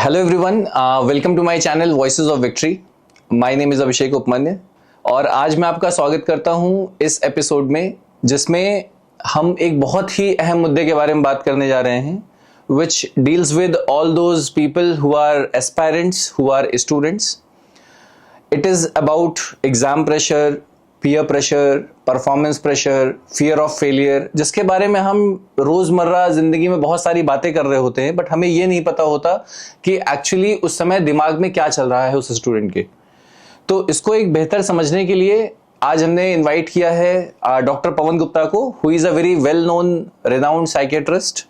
Hello everyone, welcome to my channel voices of victory. My name is Abhishek Upmanyu और आज मैं आपका स्वागत करता हूं इस एपिसोड में, जिसमें हम एक बहुत ही अहम मुद्दे के बारे में बात करने जा रहे हैं, which deals with all those people who are aspirants, who are students. It is about exam pressure, peer pressure, performance pressure, fear of failure, जिसके बारे में हम रोज़मर्रा ज़िंदगी में बहुत सारी बातें कर रहे होते हैं, बट हमें ये नहीं पता होता कि एक्चुअली उस समय दिमाग में क्या चल रहा है उस स्टूडेंट के। तो इसको एक बेहतर समझने के लिए आज हमने इनवाइट किया है डॉक्टर पवन गुप्ता को, who is a very well known renowned psychiatrist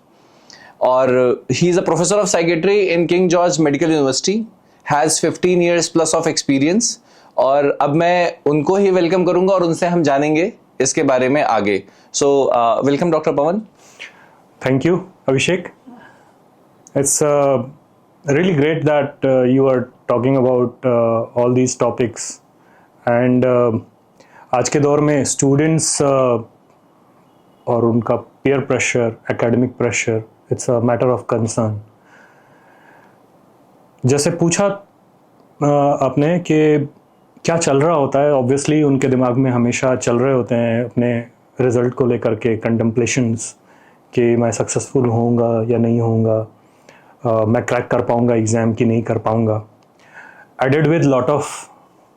और he is a professor of psychiatry in King George Medical University, has 15 years plus of experience. और अब मैं उनको ही वेलकम करूंगा और उनसे हम जानेंगे इसके बारे में आगे। So welcome doctor Pawan. Thank you, Abhishek. It's really great that you are talking about all these topics. And आज के दौर में स्टूडेंट्स और उनका peer pressure, academic pressure, it's a matter of concern. जैसे पूछा आपने कि क्या चल रहा होता है, ऑब्वियसली उनके दिमाग में हमेशा चल रहे होते हैं अपने रिजल्ट को लेकर के कंटेम्पलेशंस कि मैं सक्सेसफुल होऊंगा या नहीं होऊंगा, मैं क्रैक कर पाऊंगा एग्ज़ाम की नहीं कर पाऊंगा। Added with lot of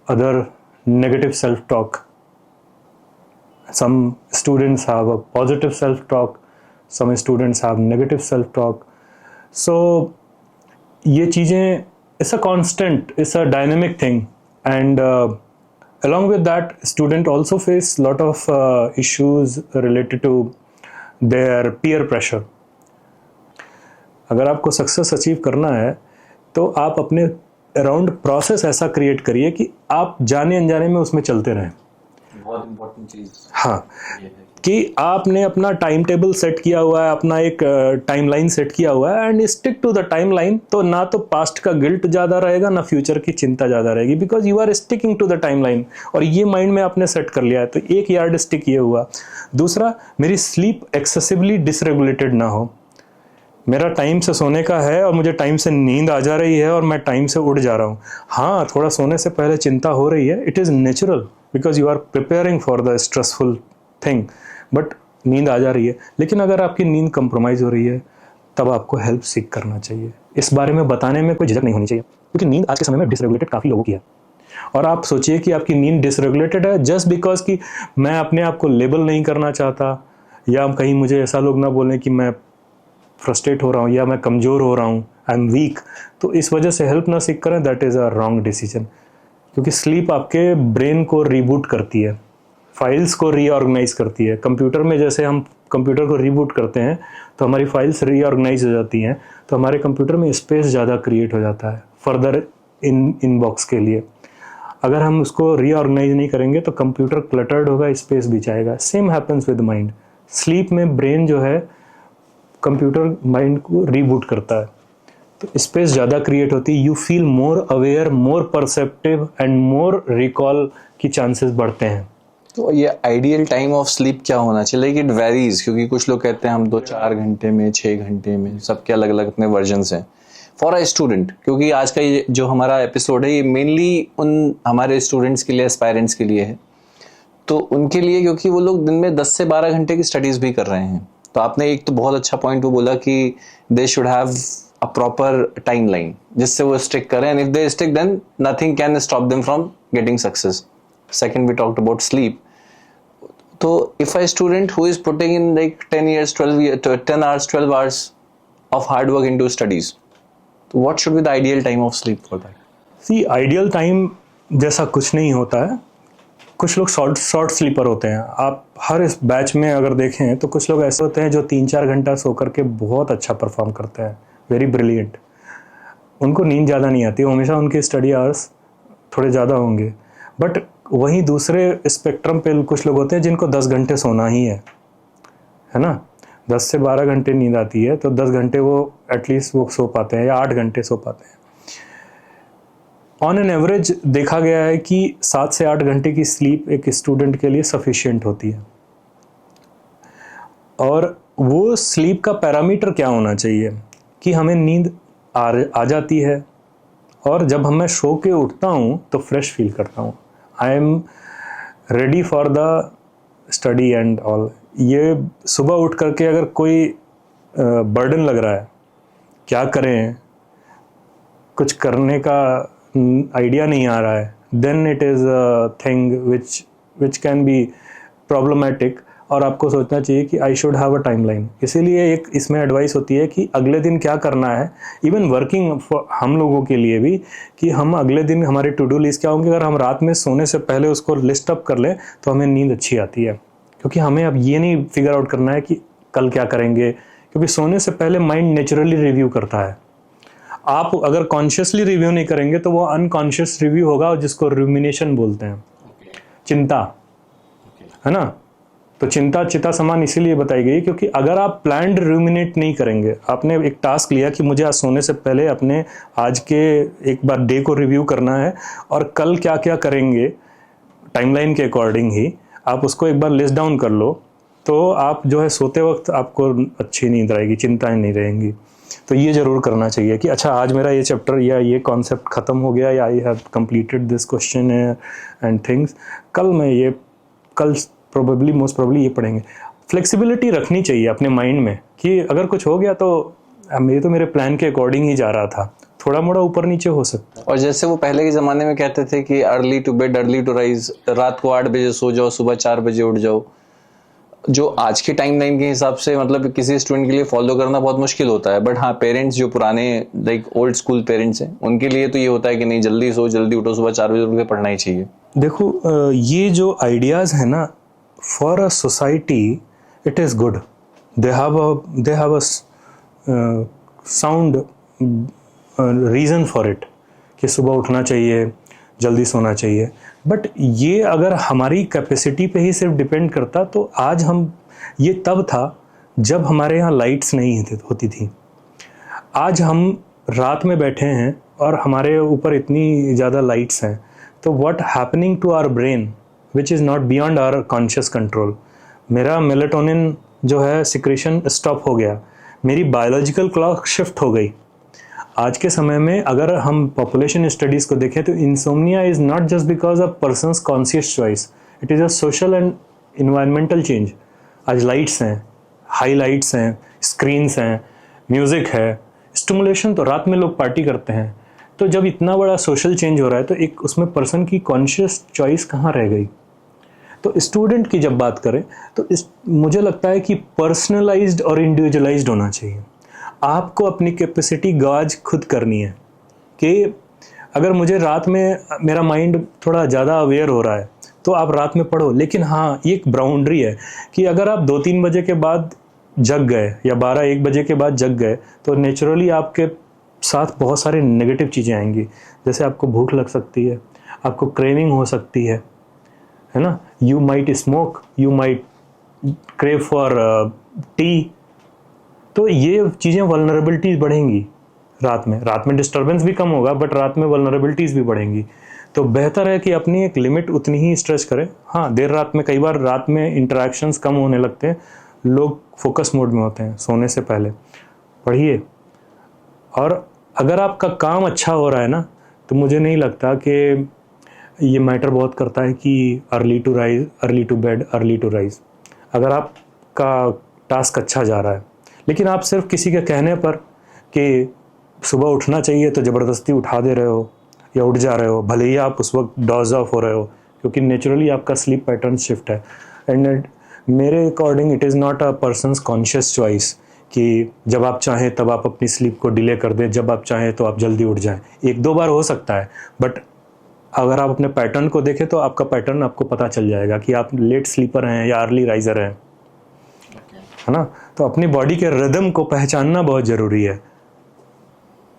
other negative self talk. Some students have a positive self talk, some students have negative self talk. So ये चीज़ें it's a constant, it's a dynamic thing, and along with that student also face lot of issues related to their peer pressure. अगर आपको success achieve करना है तो आप अपने around process ऐसा क्रिएट करिए कि आप जाने अनजाने में उसमें चलते रहें। बहुत इंपॉर्टेंट चीज हाँ, कि आपने अपना टाइम टेबल सेट किया हुआ है, अपना एक टाइमलाइन सेट किया हुआ है and stick to the timeline. तो ना तो पास्ट का गिल्ट ज़्यादा रहेगा, ना फ्यूचर की चिंता ज़्यादा रहेगी, because you are sticking to the timeline. और ये माइंड में आपने सेट कर लिया है, तो एक यार्ड स्टिक ये हुआ। दूसरा, मेरी स्लीप एक्सेसिवली डिसरेगुलेटेड ना हो। मेरा टाइम से सोने का है और मुझे टाइम से नींद आ जा रही है और मैं टाइम से उठ जा रहा हूँ। हाँ, थोड़ा सोने से पहले चिंता हो रही है, it is natural because you are preparing for the stressful thing, but नींद आ जा रही है। लेकिन अगर आपकी नींद कंप्रोमाइज़ हो रही है तब आपको हेल्प सीख करना चाहिए। इस बारे में बताने में कोई झिझक नहीं होनी चाहिए, क्योंकि नींद आज के समय में डिसरेगुलेटेड काफ़ी लोगों की है। और आप सोचिए कि आपकी नींद डिसरेगुलेटेड है जस्ट बिकॉज कि मैं अपने आप को लेबल नहीं करना चाहता, या कहीं मुझे ऐसा लोग ना बोलें कि मैं फ्रस्ट्रेट हो रहा हूँ या मैं कमज़ोर हो रहा हूँ, आई एम वीक, तो इस वजह से हेल्प ना सीख करें, that is a wrong decision. क्योंकि स्लीप आपके ब्रेन को रीबूट करती है, फाइल्स को रीऑर्गेनाइज करती है। कंप्यूटर में जैसे हम कंप्यूटर को रीबूट करते हैं तो हमारी फाइल्स रीऑर्गेनाइज हो जाती हैं, तो हमारे कंप्यूटर में स्पेस ज़्यादा क्रिएट हो जाता है फर्दर इनबॉक्स के लिए। अगर हम उसको रीऑर्गेनाइज नहीं करेंगे तो कंप्यूटर क्लटर्ड होगा, स्पेस भी जाएगा। Same happens with mind. Sleep में ब्रेन जो है कंप्यूटर माइंड को रीबूट करता है, तो स्पेस ज़्यादा क्रिएट होती है। You feel more aware, more perceptive and more recall की चांसेस बढ़ते हैं। तो ये आइडियल टाइम ऑफ स्लीप क्या होना चाहिए? लाइक इट वेरीज, क्योंकि कुछ लोग कहते हैं हम 2-4 घंटे में, 6 घंटे में, सबके अलग अलग अपने वर्जन्स हैं फॉर अ स्टूडेंट। क्योंकि आज का ये जो हमारा एपिसोड है ये मेनली उन हमारे स्टूडेंट्स के लिए, एस्पायरेंट्स के लिए है, तो उनके लिए, क्योंकि वो लोग दिन में 10 से 12 घंटे की स्टडीज़ भी कर रहे हैं। तो आपने एक तो बहुत अच्छा पॉइंट वो बोला कि they should have a proper timeline जिससे वो स्टिक करें, and if they stick then nothing can stop them from getting success. Second, we talked about sleep. So if a student who is putting in like 10 hours, 12 hours of hard work into studies, what should be the ideal time of sleep for that? See, ideal time जैसा कुछ नहीं होता है। कुछ लोग short sleeper होते हैं। आप हर इस बैच में अगर देखें तो कुछ लोग ऐसे होते हैं जो 3-4 घंटा सो करके बहुत अच्छा परफॉर्म करते हैं, वेरी ब्रिलियंट। उनको नींद ज़्यादा नहीं आती, हमेशा उनके स्टडी आवर्स थोड़े ज़्यादा होंगे। बट वहीं दूसरे स्पेक्ट्रम पे कुछ लोग होते हैं जिनको 10 घंटे सोना ही है ना। 10 से 12 घंटे नींद आती है तो 10 घंटे वो एटलीस्ट वो सो पाते हैं, या 8 घंटे सो पाते हैं। ऑन एन एवरेज देखा गया है कि 7 से 8 घंटे की स्लीप एक स्टूडेंट के लिए सफिशिएंट होती है। और वो स्लीप का पैरामीटर क्या होना चाहिए कि हमें नींद आ जाती है, और जब मैं सो के उठता हूँ तो फ्रेश फील करता हूँ। I am ready for the study and all. ये सुबह उठ करके अगर कोई बर्डन लग रहा है, क्या करें, कुछ करने का आइडिया नहीं आ रहा है, then it is a thing which can be problematic, और आपको सोचना चाहिए कि I should have a timeline. इसीलिए एक इसमें एडवाइस होती है कि अगले दिन क्या करना है, इवन वर्किंग हम लोगों के लिए भी, कि हम अगले दिन हमारे टू डू लिस्ट क्या होंगे। अगर हम रात में सोने से पहले उसको लिस्ट अप कर लें तो हमें नींद अच्छी आती है, क्योंकि हमें अब ये नहीं फिगर आउट करना है कि कल क्या करेंगे, क्योंकि सोने से पहले माइंड नेचुरली रिव्यू करता है। आप अगर कॉन्शियसली रिव्यू नहीं करेंगे तो वो अनकॉन्शियस रिव्यू होगा, जिसको रूमिनेशन बोलते हैं, चिंता, है ना। तो चिंता चिता समान इसीलिए बताई गई क्योंकि अगर आप प्लान्ड रूमिनेट नहीं करेंगे, आपने एक टास्क लिया कि मुझे आज सोने से पहले अपने आज के एक बार डे को रिव्यू करना है और कल क्या क्या करेंगे टाइमलाइन के अकॉर्डिंग ही, आप उसको एक बार लिस्ट डाउन कर लो, तो आप जो है सोते वक्त आपको अच्छी नींद आएगी, चिंताएं नहीं रहेंगी। तो ये जरूर करना चाहिए कि अच्छा आज मेरा ये चैप्टर या ये कॉन्सेप्ट खत्म हो गया, या I have completed this question and things, कल प्रोबेबली मोस्ट प्रोबेबली ये पढ़ेंगे। फ्लेक्सिबिलिटी रखनी चाहिए अपने माइंड में कि अगर कुछ हो गया तो मेरे प्लान के अकॉर्डिंग ही जा रहा था, थोड़ा मोड़ा ऊपर नीचे हो सकता है। और जैसे वो पहले के ज़माने में कहते थे कि early to bed early to rise, रात को 8 बजे सो जाओ, सुबह 4 बजे उठ जाओ, जो आज के टाइमलाइन के हिसाब से मतलब किसी स्टूडेंट के लिए फॉलो करना बहुत मुश्किल होता है। बट हाँ, पेरेंट्स जो पुराने लाइक ओल्ड स्कूल पेरेंट्स हैं, उनके लिए तो ये होता है कि नहीं, जल्दी सो जल्दी उठो, सुबह 4 बजे उठ के पढ़ना ही चाहिए। देखो ये जो आइडियाज़ है ना, for a society it is good, they have a sound reason for it कि सुबह उठना चाहिए, जल्दी सोना चाहिए। बट ये अगर हमारी कैपेसिटी पे ही सिर्फ डिपेंड करता तो आज हम, ये तब था जब हमारे यहाँ लाइट्स नहीं होती थी। आज हम रात में बैठे हैं और हमारे ऊपर इतनी ज़्यादा लाइट्स हैं, तो what happening to our brain which is not beyond our conscious control. मेरा मेलेटोनिन जो है सिक्रेशन स्टॉप हो गया, मेरी बायोलॉजिकल क्लॉक शिफ्ट हो गई। आज के समय में अगर हम पॉपुलेशन स्टडीज़ को देखें तो insomnia is not just because of persons conscious choice, it is a social and environmental change. आज लाइट्स हैं, हाई लाइट्स हैं, स्क्रीन्स हैं, म्यूज़िक है, स्टिमुलेशन, तो रात में लोग पार्टी करते हैं। तो जब इतना बड़ा सोशल चेंज हो रहा है तो एक उसमें पर्सन की कॉन्शियस चॉइस कहाँ रह गई। तो स्टूडेंट की जब बात करें तो मुझे लगता है कि पर्सनलाइज्ड और इंडिविजुअलाइज्ड होना चाहिए। आपको अपनी कैपेसिटी गाज खुद करनी है कि अगर मुझे रात में मेरा माइंड थोड़ा ज़्यादा अवेयर हो रहा है तो आप रात में पढ़ो, लेकिन हाँ ये एक बाउंड्री है कि अगर आप 2-3 बजे के बाद जग गए या 12-1 बजे के बाद जग गए तो नेचुरली आपके साथ बहुत सारे नेगेटिव चीज़ें आएंगी। जैसे आपको भूख लग सकती है, आपको क्रेविंग हो सकती है ना, you might smoke, you might crave for T. तो ये चीज़ें वल्नरेबिलिटीज़ बढ़ेंगी रात में डिस्टर्बेंस भी कम होगा बट रात में वल्नरेबिलिटीज़ भी बढ़ेंगी। तो बेहतर है कि अपनी एक लिमिट उतनी ही स्ट्रेच करें। हाँ, देर रात में कई बार रात में इंटरेक्शंस कम होने लगते हैं, लोग फोकस मोड में होते हैं, सोने से पहले पढ़िए। और अगर आपका काम अच्छा हो रहा है ना तो मुझे नहीं लगता कि ये मैटर बहुत करता है कि early to rise, early to bed, early to rise. अगर आपका टास्क अच्छा जा रहा है लेकिन आप सिर्फ किसी के कहने पर कि सुबह उठना चाहिए तो ज़बरदस्ती उठा दे रहे हो या उठ जा रहे हो, भले ही आप उस वक्त डॉज ऑफ हो रहे हो, क्योंकि नेचुरली आपका स्लीप पैटर्न शिफ्ट है। एंड मेरे according it is not a person's conscious choice कि जब आप चाहें तब आप अपनी स्लीप को डिले कर दें, जब आप चाहें तो आप जल्दी उठ जाएं। 1-2 बार हो सकता है, बट अगर आप अपने पैटर्न को देखें तो आपका पैटर्न आपको पता चल जाएगा कि आप लेट स्लीपर हैं या अर्ली राइजर हैं, है ना। तो अपनी बॉडी के रिदम को पहचानना बहुत ज़रूरी है।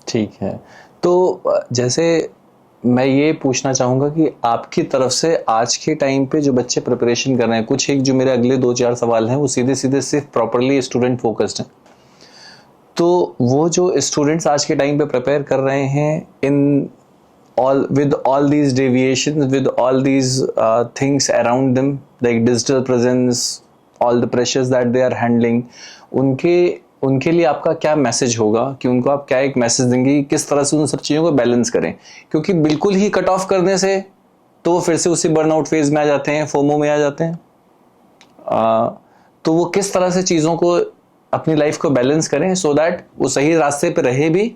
ठीक है, तो जैसे मैं ये पूछना चाहूँगा कि आपकी तरफ से आज के टाइम पे जो बच्चे प्रिपरेशन कर रहे हैं, कुछ एक जो मेरे अगले 2-4 सवाल हैं वो सीधे सीधे सिर्फ प्रॉपरली स्टूडेंट फोकस्ड हैं। तो वो जो स्टूडेंट्स आज के टाइम पे प्रिपेयर कर रहे हैं इन with all these deviations, with all these things around them, like digital presence, all the pressures that they are handling, उनके उनके लिए आपका क्या मैसेज होगा कि उनको आप क्या एक मैसेज देंगे कि किस तरह से उन सब चीज़ों को बैलेंस करें? क्योंकि बिल्कुल ही कट ऑफ करने से तो वो फिर से उसी बर्नआउट फेज में आ जाते हैं, फोमो में आ जाते हैं। तो वो किस तरह से चीज़ों को अपनी लाइफ को बैलेंस करें सो दैट वो सही रास्ते पे रहे भी,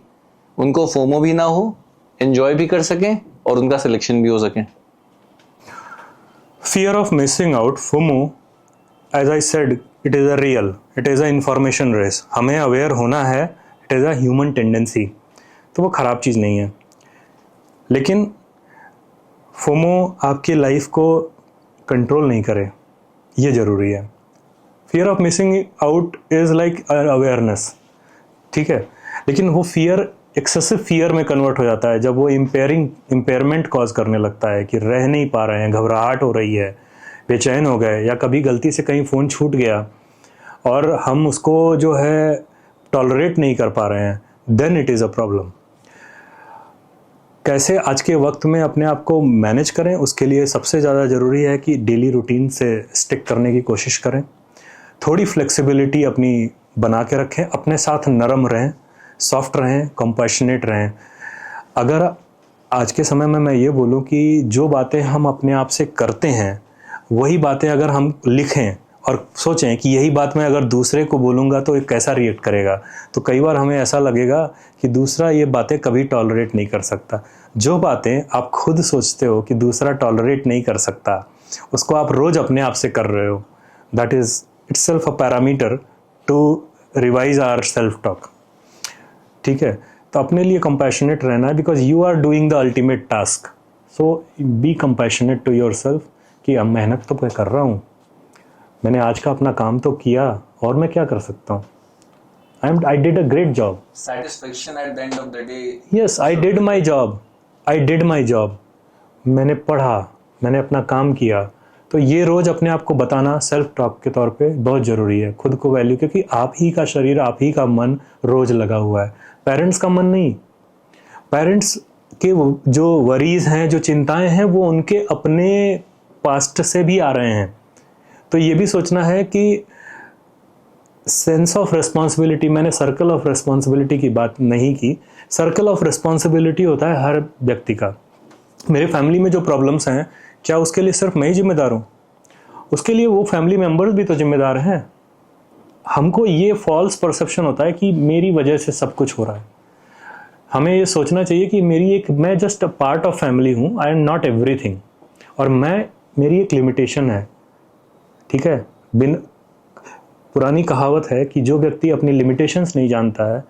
उनको फोमो भी ना हो, एंजॉय भी कर सकें और उनका सिलेक्शन भी हो सके। Fear of missing out, FOMO, as I said, it is a real, it is a information race. हमें अवेयर होना है, it is a human tendency. तो वो ख़राब चीज़ नहीं है, लेकिन FOMO आपकी लाइफ को कंट्रोल नहीं करे, ये ज़रूरी है। Fear of missing out is like awareness, ठीक है, लेकिन वो फियर एक्सेसिव फियर में कन्वर्ट हो जाता है जब वो इम्पेयरमेंट कॉज करने लगता है कि रह नहीं पा रहे हैं, घबराहट हो रही है, बेचैन हो गए, या कभी गलती से कहीं फ़ोन छूट गया और हम उसको जो है टॉलरेट नहीं कर पा रहे हैं, then it is a problem. कैसे आज के वक्त में अपने आप को मैनेज करें, उसके लिए सबसे ज़्यादा ज़रूरी है कि डेली रूटीन से स्टिक करने की कोशिश करें, थोड़ी फ्लेक्सिबिलिटी अपनी बना के रखें, अपने साथ नरम रहें, सॉफ्ट रहें, कंपैशनेट रहें। अगर आज के समय में मैं ये बोलूँ कि जो बातें हम अपने आप से करते हैं वही बातें अगर हम लिखें और सोचें कि यही बात मैं अगर दूसरे को बोलूँगा तो ये कैसा रिएक्ट करेगा, तो कई बार हमें ऐसा लगेगा कि दूसरा ये बातें कभी टॉलरेट नहीं कर सकता। जो बातें आप खुद सोचते हो कि दूसरा टॉलरेट नहीं कर सकता, उसको आप रोज़ अपने आप से कर रहे हो, that is itself a parameter to revise our self talk, ठीक है। तो अपने लिए कंपैशनेट रहना है, because you are doing the ultimate task, so be compassionate to yourself कि अब मेहनत तो मैं कर रहा हूँ, मैंने आज का अपना काम तो किया और मैं क्या कर सकता हूँ। I did a great job, satisfaction at the end of the day. Yes, I did my job, मैंने पढ़ा, मैंने अपना काम किया। तो ये रोज़ अपने आप को बताना सेल्फ टॉक के तौर पे बहुत ज़रूरी है, खुद को वैल्यू, क्योंकि आप ही का शरीर, आप ही का मन रोज़ लगा हुआ है, पेरेंट्स का मन नहीं। पेरेंट्स के जो वरीज़ हैं, जो चिंताएं हैं, वो उनके अपने पास्ट से भी आ रहे हैं। तो ये भी सोचना है कि सेंस ऑफ रिस्पॉन्सिबिलिटी, मैंने सर्कल ऑफ रिस्पॉन्सिबिलिटी की बात नहीं की, सर्कल ऑफ रिस्पॉन्सिबिलिटी होता है हर व्यक्ति का। मेरे फैमिली में जो प्रॉब्लम्स हैं, क्या उसके लिए सिर्फ मैं ही जिम्मेदार हूँ? उसके लिए वो फैमिली मेम्बर्स भी तो जिम्मेदार हैं। हमको ये फॉल्स परसेप्शन होता है कि मेरी वजह से सब कुछ हो रहा है। हमें ये सोचना चाहिए कि मैं just a part of family हूँ, आई एम नॉट एवरीथिंग, और मेरी एक लिमिटेशन है, ठीक है। पुरानी कहावत है कि जो व्यक्ति अपनी लिमिटेशंस नहीं जानता है,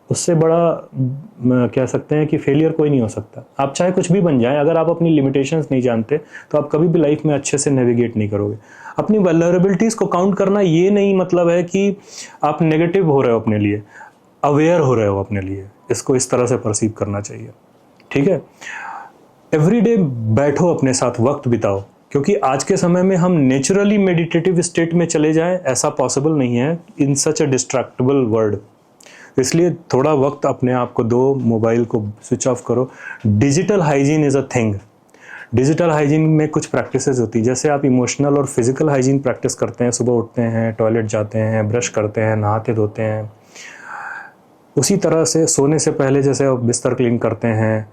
उससे बड़ा कह सकते हैं कि फेलियर कोई नहीं हो सकता। आप चाहे कुछ भी बन जाएं, अगर आप अपनी लिमिटेशंस नहीं जानते तो आप कभी भी लाइफ में अच्छे से नेविगेट नहीं करोगे। अपनी वल्नरेबिलिटीज़ को काउंट करना ये नहीं मतलब है कि आप नेगेटिव हो रहे हो अपने लिए, अवेयर हो रहे हो अपने लिए, इसको इस तरह से परसीव करना चाहिए, ठीक है। एवरीडे बैठो, अपने साथ वक्त बिताओ, क्योंकि आज के समय में हम नेचुरली मेडिटेटिव स्टेट में चले जाएं ऐसा पॉसिबल नहीं है इन सच अ डिस्ट्रैक्टेबल वर्ल्ड। इसलिए थोड़ा वक्त अपने आप को दो, मोबाइल को स्विच ऑफ करो। Digital hygiene is a thing. Digital hygiene में कुछ प्रैक्टिसेस होती है, जैसे आप इमोशनल और फिजिकल हाइजीन प्रैक्टिस करते हैं, सुबह उठते हैं, टॉयलेट जाते हैं, ब्रश करते हैं, नहाते धोते हैं, उसी तरह से सोने से पहले जैसे आप बिस्तर क्लीन करते हैं,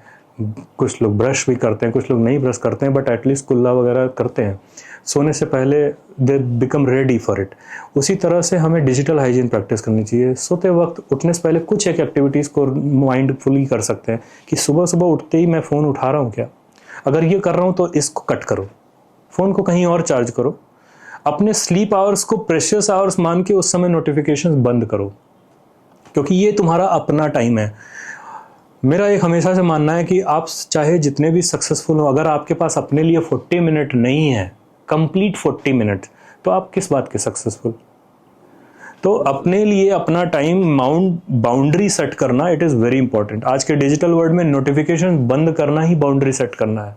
कुछ लोग ब्रश भी करते हैं, कुछ लोग नहीं ब्रश करते हैं, बट एटलीस्ट कुल्ला वगैरह करते हैं सोने से पहले, they become ready for it. उसी तरह से हमें डिजिटल हाइजीन प्रैक्टिस करनी चाहिए। सोते वक्त, उठने से पहले कुछ एक एक्टिविटीज़ को माइंडफुली कर सकते हैं कि सुबह सुबह उठते ही मैं फ़ोन उठा रहा हूँ क्या, अगर ये कर रहा हूँ तो इसको कट करो, फ़ोन को कहीं और चार्ज करो, अपने स्लीप आवर्स को प्रेशियस आवर्स मान के उस समय नोटिफिकेशंस बंद करो, क्योंकि ये तुम्हारा अपना टाइम है। मेरा एक हमेशा से मानना है कि आप चाहे जितने भी सक्सेसफुल हो, अगर आपके पास अपने लिए 40 मिनट नहीं है, कंप्लीट 40 मिनट, तो आप किस बात के सक्सेसफुल। तो अपने लिए अपना टाइम बाउंड्री सेट करना, इट इज़ वेरी इंपॉर्टेंट। आज के डिजिटल वर्ल्ड में नोटिफिकेशन बंद करना ही बाउंड्री सेट करना है,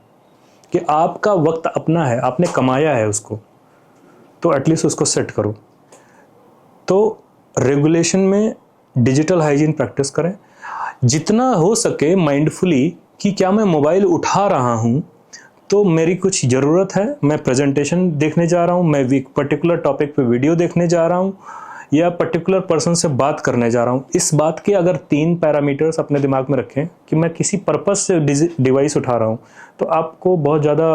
कि आपका वक्त अपना है, आपने कमाया है उसको, तो एटलीस्ट उसको सेट करो। तो रेगुलेशन में डिजिटल हाइजीन प्रैक्टिस करें, जितना हो सके माइंडफुली, कि क्या मैं मोबाइल उठा रहा हूँ तो मेरी कुछ ज़रूरत है, मैं प्रेजेंटेशन देखने जा रहा हूँ, मैं एक पर्टिकुलर टॉपिक पे वीडियो देखने जा रहा हूँ, या पर्टिकुलर पर्सन से बात करने जा रहा हूँ, इस बात के अगर 3 पैरामीटर्स अपने दिमाग में रखें कि मैं किसी पर्पस से डिवाइस उठा रहा हूँ, तो आपको बहुत ज़्यादा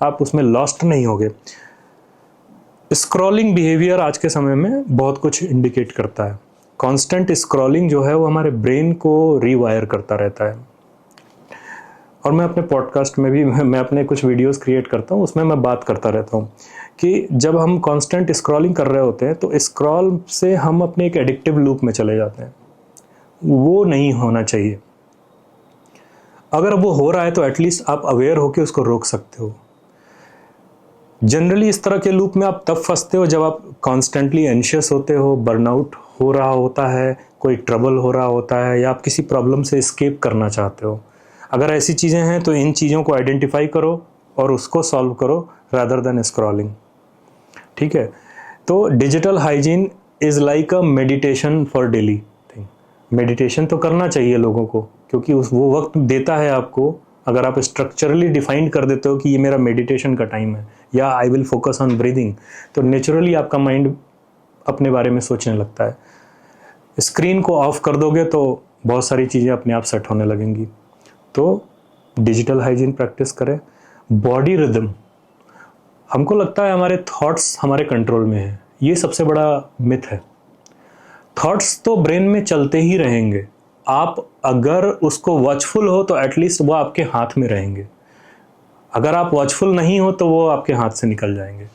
आप उसमें लॉस्ट नहीं होगे। स्क्रॉलिंग बिहेवियर आज के समय में बहुत कुछ इंडिकेट करता है। कांस्टेंट स्क्रॉलिंग जो है वो हमारे ब्रेन को रीवायर करता रहता है। और मैं अपने पॉडकास्ट में भी मैं अपने कुछ वीडियोस क्रिएट करता हूँ, उसमें मैं बात करता रहता हूँ कि जब हम कांस्टेंट स्क्रॉलिंग कर रहे होते हैं तो स्क्रॉल से हम अपने एक एडिक्टिव लूप में चले जाते हैं। वो नहीं होना चाहिए। अगर वो हो रहा है तो एटलीस्ट आप अवेयर होकर उसको रोक सकते हो। जनरली इस तरह के लूप में आप तब फंसते हो जब आप कॉन्स्टेंटली एंशियस होते हो, बर्नआउट हो रहा होता है, कोई ट्रबल हो रहा होता है, या आप किसी प्रॉब्लम से एस्केप करना चाहते हो। अगर ऐसी चीज़ें हैं तो इन चीज़ों को आइडेंटिफाई करो और उसको सॉल्व करो रादर देन स्क्रॉलिंग। ठीक है, तो digital hygiene is like a meditation for daily thing. Meditation तो करना चाहिए लोगों को, क्योंकि वो वक्त देता है आपको। अगर आप स्ट्रक्चरली डिफाइन कर देते हो कि ये मेरा मेडिटेशन का टाइम है या I will focus on breathing, तो नेचुरली आपका माइंड अपने बारे में सोचने लगता है। स्क्रीन को ऑफ कर दोगे तो बहुत सारी चीज़ें अपने आप सेट होने लगेंगी। तो डिजिटल हाइजीन प्रैक्टिस करें। बॉडी रिदम, हमको लगता है हमारे थॉट्स हमारे कंट्रोल में है। ये सबसे बड़ा मिथ है। थॉट्स तो ब्रेन में चलते ही रहेंगे, आप अगर उसको वॉचफुल हो तो एटलीस्ट वो आपके हाथ में रहेंगे। अगर आप वॉचफुल नहीं हो तो वो आपके हाथ से निकल जाएंगे।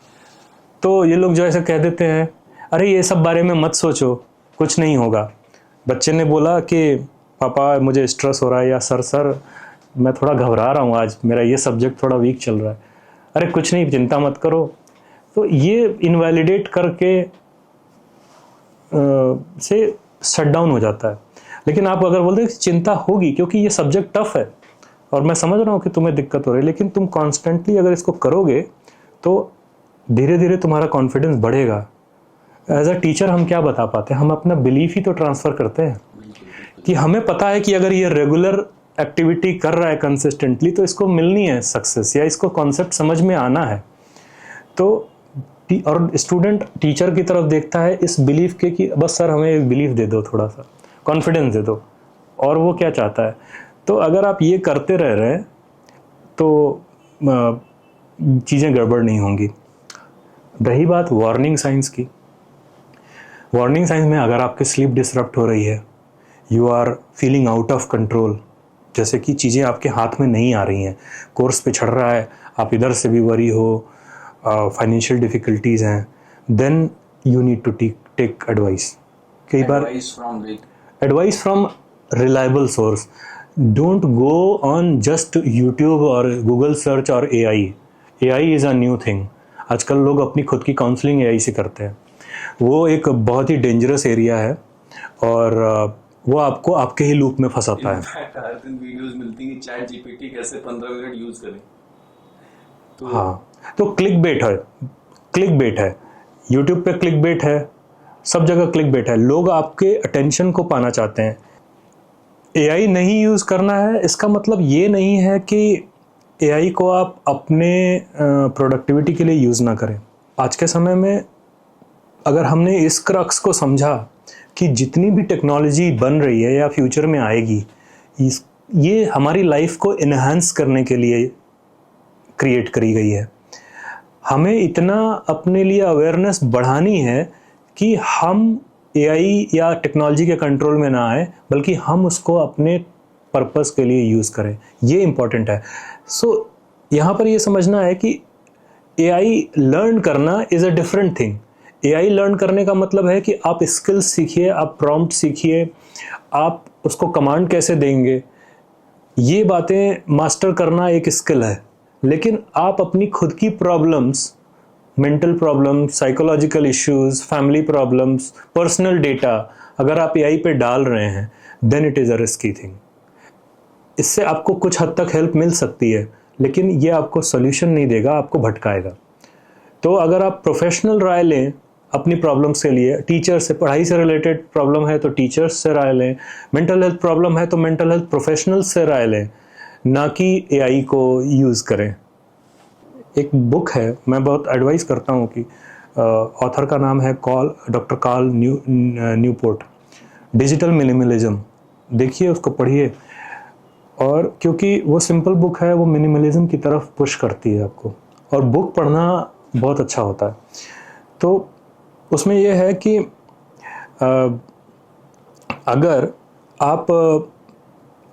तो ये लोग जो ऐसे कह देते हैं, अरे ये सब बारे में मत सोचो, कुछ नहीं होगा। बच्चे ने बोला कि पापा मुझे स्ट्रेस हो रहा है, या सर मैं थोड़ा घबरा रहा हूँ, आज मेरा ये सब्जेक्ट थोड़ा वीक चल रहा है। अरे कुछ नहीं, चिंता मत करो। तो ये इनवैलिडेट करके से शट डाउन हो जाता है। लेकिन आप अगर बोलते हैं कि चिंता होगी क्योंकि ये सब्जेक्ट टफ है और मैं समझ रहा हूँ कि तुम्हें दिक्कत हो रही है, लेकिन तुम कॉन्स्टेंटली अगर इसको करोगे तो धीरे धीरे तुम्हारा कॉन्फिडेंस बढ़ेगा। एज अ टीचर हम क्या बता पाते हैं, हम अपना बिलीफ ही तो ट्रांसफ़र करते हैं कि हमें पता है कि अगर ये रेगुलर एक्टिविटी कर रहा है कंसिस्टेंटली तो इसको मिलनी है सक्सेस, या इसको कॉन्सेप्ट समझ में आना है। तो और स्टूडेंट टीचर की तरफ देखता है इस बिलीफ के कि बस सर हमें एक बिलीफ दे दो, थोड़ा सा कॉन्फिडेंस दे दो, और वो क्या चाहता है। तो अगर आप ये करते रह रहे हैं तो चीज़ें गड़बड़ नहीं होंगी। रही बात वार्निंग साइंस की, वार्निंग साइंस में अगर आपकी स्लीप डिसरप्ट हो रही है, you are feeling out of control, जैसे कि चीज़ें आपके हाथ में नहीं आ रही हैं, कोर्स पे चढ़ रहा है, आप इधर से भी वरी हो, फाइनेंशियल डिफ़िकल्टीज़ हैं, then you need to take advice. कई बार advice from reliable source. Don't go on just YouTube और गूगल सर्च और AI is a new thing. आजकल लोग अपनी खुद की काउंसलिंग AI से करते हैं। वो एक बहुत ही डेंजरस एरिया है और वो आपको आपके ही लूप में फंसाता है। हर दिन वीडियोस मिलती हैं चैट जीपीटी कैसे 15 मिनट यूज करें। तो हाँ, तो क्लिक बेट है, यूट्यूब पे क्लिक बेट है, सब जगह क्लिक बेट है। लोग आपके अटेंशन को पाना चाहते हैं। AI नहीं यूज़ करना है इसका मतलब ये नहीं है कि AI को आप अपने प्रोडक्टिविटी के लिए यूज़ ना करें। आज के समय में अगर हमने इस क्रक्स को समझा कि जितनी भी टेक्नोलॉजी बन रही है या फ्यूचर में आएगी, ये हमारी लाइफ को इन्हांस करने के लिए क्रिएट करी गई है। हमें इतना अपने लिए अवेयरनेस बढ़ानी है कि हम AI या टेक्नोलॉजी के कंट्रोल में ना आए, बल्कि हम उसको अपने पर्पस के लिए यूज़ करें। ये इम्पॉर्टेंट है। सो यहाँ पर ये समझना है कि AI लर्न करना is a different thing. AI learn करने का मतलब है कि आप स्किल्स सीखिए, आप प्रॉम्प्ट सीखिए, आप उसको कमांड कैसे देंगे, ये बातें मास्टर करना एक स्किल है। लेकिन आप अपनी खुद की problems, mental problems, psychological issues, family problems, personal data अगर आप AI पे डाल रहे हैं, then it is a risky thing. इससे आपको कुछ हद तक हेल्प मिल सकती है, लेकिन ये आपको सोल्यूशन नहीं देगा, आपको भटकाएगा। तो अगर आप प्रोफेशनल राय लें अपनी प्रॉब्लम्स के लिए, टीचर से, पढ़ाई से रिलेटेड प्रॉब्लम है तो टीचर्स से राय लें, मेंटल हेल्थ प्रॉब्लम है तो मेंटल हेल्थ प्रोफेशनल्स से राय लें, ना कि AI को यूज़ करें। एक बुक है, मैं बहुत एडवाइस करता हूँ कि ऑथर का नाम है doctor Cal Newport, digital minimalism. देखिए, उसको पढ़िए, और क्योंकि वो सिंपल बुक है, वो मिनिमलिज्म की तरफ पुश करती है आपको, और बुक पढ़ना बहुत अच्छा होता है। तो उसमें ये है कि अगर आप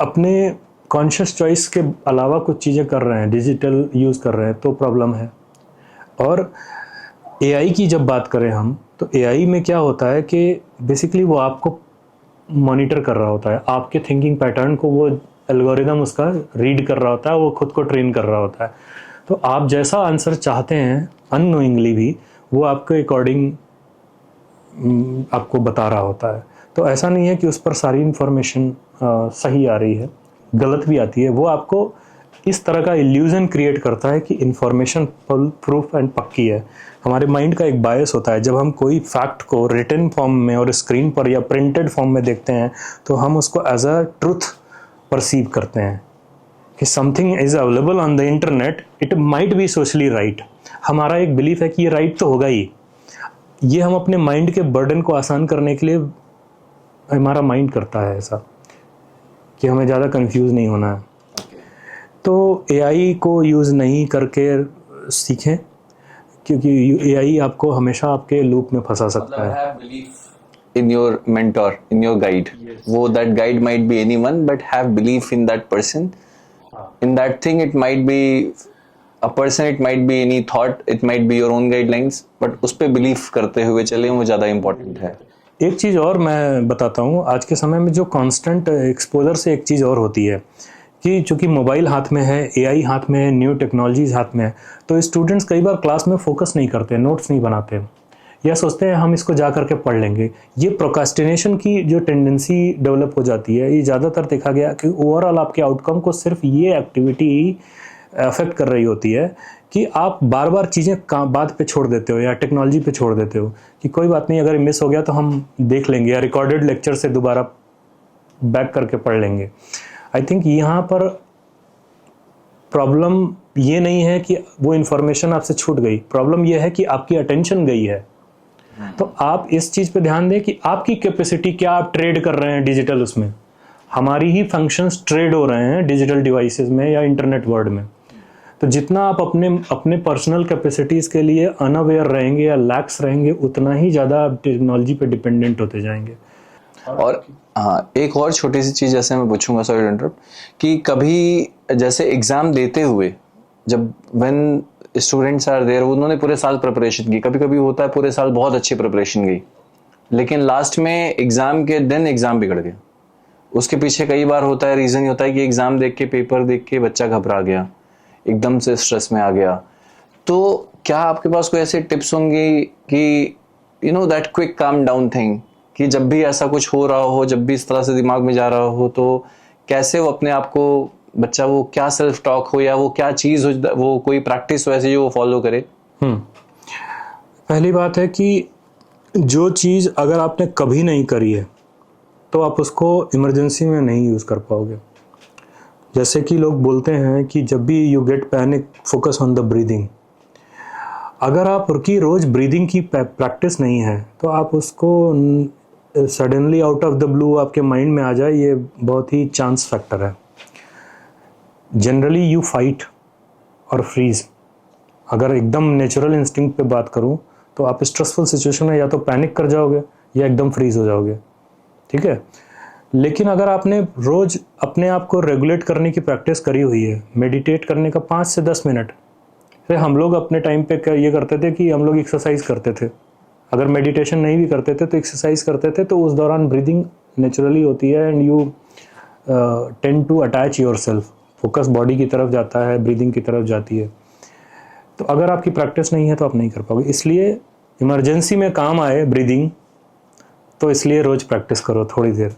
अपने कॉन्शियस चॉइस के अलावा कुछ चीज़ें कर रहे हैं, डिजिटल यूज़ कर रहे हैं, तो प्रॉब्लम है। और एआई की जब बात करें हम, तो एआई में क्या होता है कि बेसिकली वो आपको मॉनिटर कर रहा होता है, आपके थिंकिंग पैटर्न को वो एल्गोरिदम उसका रीड कर रहा होता है, वो खुद को ट्रेन कर रहा होता है। तो आप जैसा आंसर चाहते हैं अननोइंगली भी, वो आपके अकॉर्डिंग आपको बता रहा होता है। तो ऐसा नहीं है कि उस पर सारी इंफॉर्मेशन सही आ रही है, गलत भी आती है। वो आपको इस तरह का इल्यूजन क्रिएट करता है कि इंफॉर्मेशन प्रूफ एंड पक्की है। हमारे माइंड का एक बायस होता है, जब हम कोई फैक्ट को रिटन फॉर्म में और स्क्रीन पर या प्रिंटेड फॉर्म में देखते हैं, तो हम उसको एज अ ट्रुथ परसीव करते हैं कि something is available on the internet, it might be socially right. हमारा एक बिलीफ है कि ये राइट तो होगा ही। ये हम अपने माइंड के बर्डन को आसान करने के लिए, हमारा माइंड करता है ऐसा कि हमें ज़्यादा कंफ्यूज नहीं होना है। तो एआई को यूज़ नहीं करके सीखें, क्योंकि एआई आपको हमेशा आपके लूप में फंसा सकता है। Have belief in your mentor, in your guide. वो that guide might be anyone, but have belief in that person. In that thing, it might be a person, it might be any thought, it might be your own guidelines, but उस पे belief करते हुए चले, वो ज़्यादा important है। एक चीज़ और मैं बताता हूँ, आज के समय में जो कांस्टेंट एक्सपोजर से एक चीज़ और होती है कि चूँकि मोबाइल हाथ में है, एआई हाथ में है, न्यू टेक्नोलॉजीज हाथ में है, तो स्टूडेंट्स कई बार क्लास में फोकस नहीं करते, नोट्स नहीं बनाते, या सोचते हैं हम इसको जा करके पढ़ लेंगे। ये प्रोक्रास्टिनेशन की जो टेंडेंसी डेवलप हो जाती है, ये ज़्यादातर देखा गया कि ओवरऑल आपके आउटकम को सिर्फ ये एक्टिविटी ही अफेक्ट कर रही होती है कि आप बार बार चीज़ें बाद पे छोड़ देते हो या टेक्नोलॉजी पे छोड़ देते हो कि कोई बात नहीं, अगर मिस हो गया तो हम देख लेंगे, या रिकॉर्डेड लेक्चर से दोबारा बैक करके पढ़ लेंगे। आई थिंक यहाँ पर प्रॉब्लम ये नहीं है कि वो इन्फॉर्मेशन आपसे छूट गई, प्रॉब्लम ये है कि आपकी अटेंशन गई है। तो आप इस चीज़ पे ध्यान दें कि आपकी कैपेसिटी क्या आप ट्रेड कर रहे हैं डिजिटल, उसमें हमारी ही फंक्शंस ट्रेड हो रहे हैं डिजिटल डिवाइसेस में या इंटरनेट वर्ल्ड में। तो जितना आप अपने पर्सनल कैपेसिटीज़ के लिए अनअवेयर रहेंगे या लैक्स रहेंगे, उतना ही ज़्यादा आप टेक्नोलॉजी पे डिपेंडेंट होते जाएंगे। और हाँ, एक और छोटी सी चीज़ जैसे मैं पूछूंगा, सॉरी टू इंटरप्ट, कि कभी जैसे एग्ज़ाम देते हुए जब व्हेन स्टूडेंट्स आर देयर, उन्होंने पूरे साल प्रिपरेशन की, कभी कभी होता है पूरे साल बहुत अच्छी प्रिपरेशन गई, लेकिन लास्ट में एग्ज़ाम के दिन एग्ज़ाम बिगड़ गया। उसके पीछे कई बार होता है, रीज़न होता है कि एग्ज़ाम देख के, पेपर देख के बच्चा घबरा गया, एकदम से स्ट्रेस में आ गया। तो क्या आपके पास कोई ऐसे टिप्स होंगे कि you know that quick calm down thing, कि जब भी ऐसा कुछ हो रहा हो, जब भी इस तरह से दिमाग में जा रहा हो, तो कैसे वो अपने आप को, बच्चा वो क्या सेल्फ टॉक हो या वो क्या चीज़ हो, वो कोई प्रैक्टिस हो ऐसी जो वो फॉलो करे? पहली बात है कि जो चीज़ अगर आपने कभी नहीं करी है तो आप उसको इमरजेंसी में नहीं यूज़ कर पाओगे। जैसे कि लोग बोलते हैं कि जब भी you get panic, focus on the breathing. अगर आप की रोज़ ब्रीदिंग की प्रैक्टिस नहीं है तो आप उसको suddenly out of the blue आपके माइंड में आ जाए, ये बहुत ही चांस फैक्टर है। जनरली यू फाइट और फ्रीज। अगर एकदम नेचुरल इंस्टिंक्ट पे बात करूं तो आप स्ट्रेसफुल सिचुएशन में या तो पैनिक कर जाओगे या एकदम फ्रीज हो जाओगे, ठीक है। लेकिन अगर आपने रोज़ अपने आप को रेगुलेट करने की प्रैक्टिस करी हुई है, मेडिटेट करने का 5 से 10 मिनट, फिर हम लोग अपने टाइम पे ये करते थे कि हम लोग एक्सरसाइज करते थे। अगर मेडिटेशन नहीं भी करते थे तो एक्सरसाइज करते थे, तो उस दौरान ब्रीदिंग नेचुरली होती है and you tend to attach yourself, focus body की तरफ जाता है, ब्रीदिंग की तरफ जाती है। तो अगर आपकी प्रैक्टिस नहीं है तो आप नहीं कर पाओगे। इसलिए इमरजेंसी में काम आए ब्रीदिंग, तो इसलिए रोज़ प्रैक्टिस करो थोड़ी देर।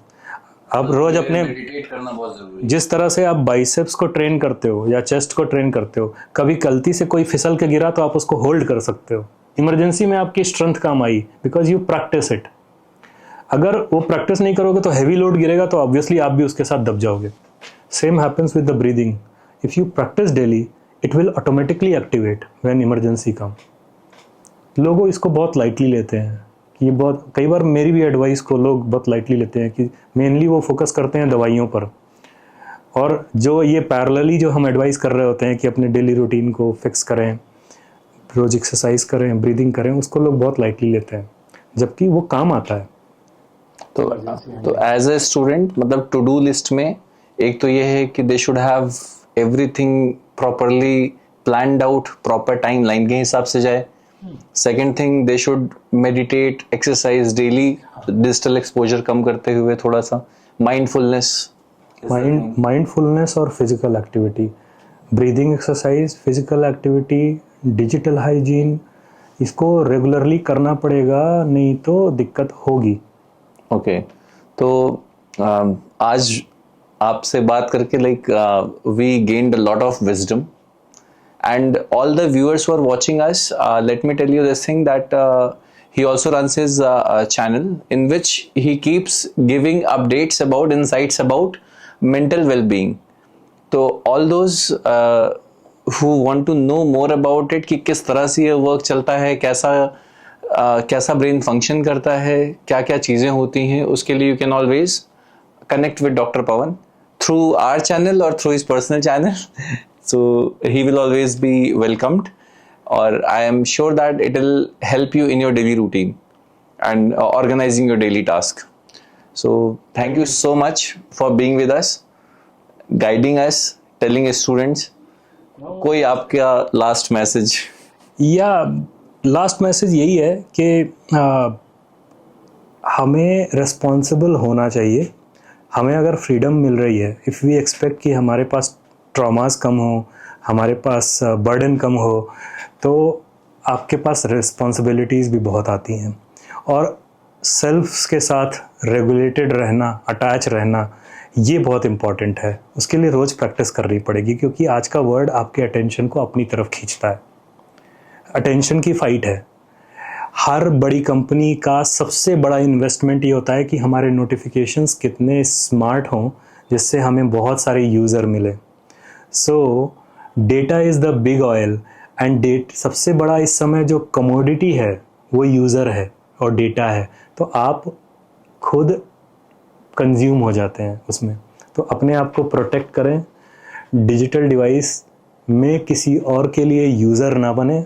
आप रोज़ अपने मेडिटेट करना बहुत जरूरी है। जिस तरह से आप बाइसेप्स को ट्रेन करते हो या चेस्ट को ट्रेन करते हो, कभी गलती से कोई फिसल के गिरा तो आप उसको होल्ड कर सकते हो। इमरजेंसी में आपकी स्ट्रेंथ काम आई बिकॉज यू प्रैक्टिस इट। अगर वो प्रैक्टिस नहीं करोगे तो हैवी लोड गिरेगा, तो ऑब्वियसली आप भी उसके साथ दब जाओगे। Same happens with the breathing. If you practice daily, it will automatically activate when emergency come. लोगों इसको बहुत लाइटली लेते हैं कि ये बहुत, कई बार मेरी भी एडवाइस को लोग बहुत लाइटली लेते हैं कि मेनली वो फोकस करते हैं दवाइयों पर, और जो ये पैरेलली जो हम एडवाइस कर रहे होते हैं कि अपने डेली रूटीन को फिक्स करें, रोज एक्सरसाइज करें, ब्रीदिंग करें, उसको लोग बहुत लाइटली लेते हैं, जबकि वो काम आता है। तो एज ए स्टूडेंट मतलब टू डू लिस्ट में एक तो ये है कि they should have everything properly planned out, proper time line के हिसाब से जाए। Second thing, they should meditate, exercise daily, digital exposure कम करते हुए थोड़ा सा माइंडफुलनेस और physical activity, breathing exercise, physical activity, digital hygiene, इसको रेगुलरली करना पड़ेगा, नहीं तो दिक्कत होगी। ओके तो आज आपसे बात करके like we gained a lot of wisdom and all the viewers who are watching us, let me tell you this thing that he also runs his channel in which he keeps giving updates about insights about mental well-being. So all those who want to know more about it कि किस तरह से ये work चलता है, कैसा brain function करता है, क्या क्या चीज़ें होती हैं, उसके लिए you can always connect with doctor Pawan through our channel or through his personal channel. So he will always be welcomed, or I am sure that it will help you in your daily routine and organizing your daily task. So thank you so much for being with us, guiding us, telling students. कोई आपका last message? या last message यही है कि हमें responsible होना चाहिए। हमें अगर फ्रीडम मिल रही है, इफ़ वी एक्सपेक्ट कि हमारे पास ट्रॉमास कम हो, हमारे पास बर्डन कम हो, तो आपके पास रिस्पॉन्सिबिलिटीज़ भी बहुत आती हैं। और सेल्फ के साथ रेगुलेटेड रहना, अटैच रहना, ये बहुत इम्पॉर्टेंट है। उसके लिए रोज़ प्रैक्टिस करनी पड़ेगी, क्योंकि आज का वर्ल्ड आपके अटेंशन को अपनी तरफ खींचता है। अटेंशन की फ़ाइट है। हर बड़ी कंपनी का सबसे बड़ा इन्वेस्टमेंट ये होता है कि हमारे नोटिफिकेशंस कितने स्मार्ट हों, जिससे हमें बहुत सारे यूज़र मिले। सो data is the big oil, and सबसे बड़ा इस समय जो कमोडिटी है वो यूज़र है और डेटा है। तो आप खुद कंज्यूम हो जाते हैं उसमें। तो अपने आप को प्रोटेक्ट करें, डिजिटल डिवाइस में किसी और के लिए यूज़र ना बने,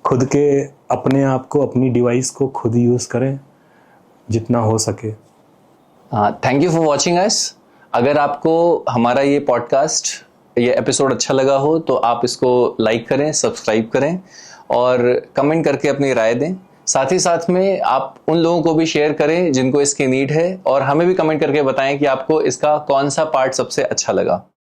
खुद के अपने आप को, अपनी डिवाइस को खुद यूज़ करें जितना हो सके। Thank you for watching us. अगर आपको हमारा ये पॉडकास्ट, ये एपिसोड अच्छा लगा हो तो आप इसको लाइक करें, सब्सक्राइब करें और कमेंट करके अपनी राय दें। साथ ही साथ में आप उन लोगों को भी शेयर करें जिनको इसकी नीड है, और हमें भी कमेंट करके बताएं कि आपको इसका कौन सा पार्ट सबसे अच्छा लगा।